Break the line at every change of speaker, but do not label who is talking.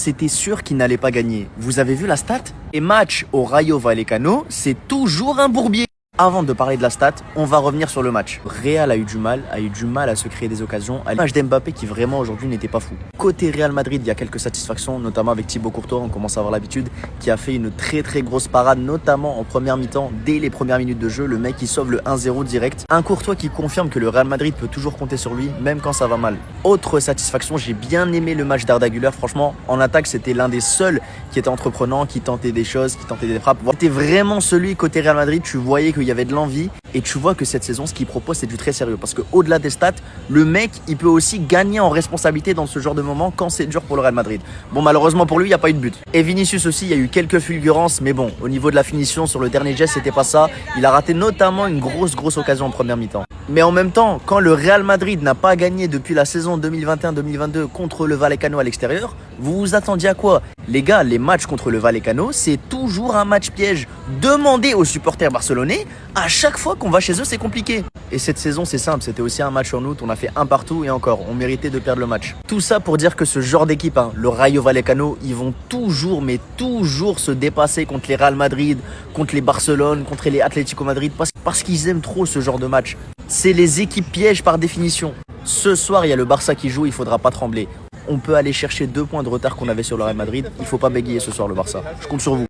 c'était sûr qu'ils n'allaient pas gagner. Vous avez vu la stat? Et match au Rayo Vallecano, c'est toujours un bourbier. Avant de parler de la stat, on va revenir sur le match. Real a eu du mal à se créer des occasions. À l'image d'Mbappé qui vraiment aujourd'hui n'était pas fou. Côté Real Madrid, il y a quelques satisfactions, notamment avec Thibaut Courtois, on commence à avoir l'habitude, qui a fait une très grosse parade, notamment en première mi-temps, dès les premières minutes de jeu. Le mec qui sauve le 1-0 direct. Un Courtois qui confirme que le Real Madrid peut toujours compter sur lui, même quand ça va mal. Autre satisfaction, j'ai bien aimé le match d'Arda Güler. Franchement, en attaque, c'était l'un des seuls qui était entreprenant, qui tentait des choses, qui tentait des frappes. C'était vraiment celui côté Real Madrid, tu voyais qu'il y avait de l'envie et tu vois que cette saison, ce qu'il propose, c'est du très sérieux. Parce qu'au-delà des stats, le mec, il peut aussi gagner en responsabilité dans ce genre de moment quand c'est dur pour le Real Madrid. Bon, malheureusement pour lui, il n'y a pas eu de but. Et Vinicius aussi, il y a eu quelques fulgurances, mais bon, au niveau de la finition, sur le dernier geste, c'était pas ça. Il a raté notamment une grosse occasion en première mi-temps. Mais en même temps, quand le Real Madrid n'a pas gagné depuis la saison 2021-2022 contre le Vallecano à l'extérieur, vous vous attendiez à quoi? Les gars, les matchs contre le Vallecano, c'est toujours un match piège. Demandez aux supporters barcelonais, à chaque fois qu'on va chez eux, c'est compliqué. Et cette saison, c'est simple, c'était aussi un match en août, on a fait un partout et encore, on méritait de perdre le match. Tout ça pour dire que ce genre d'équipe, le Rayo Vallecano, ils vont toujours, mais toujours se dépasser contre les Real Madrid, contre les Barcelone, contre les Atlético Madrid, parce qu'ils aiment trop ce genre de match. C'est les équipes pièges par définition. Ce soir, il y a le Barça qui joue, il faudra pas trembler. On peut aller chercher 2 points de retard qu'on avait sur le Real Madrid. Il faut pas bégayer ce soir le Barça. Je compte sur vous.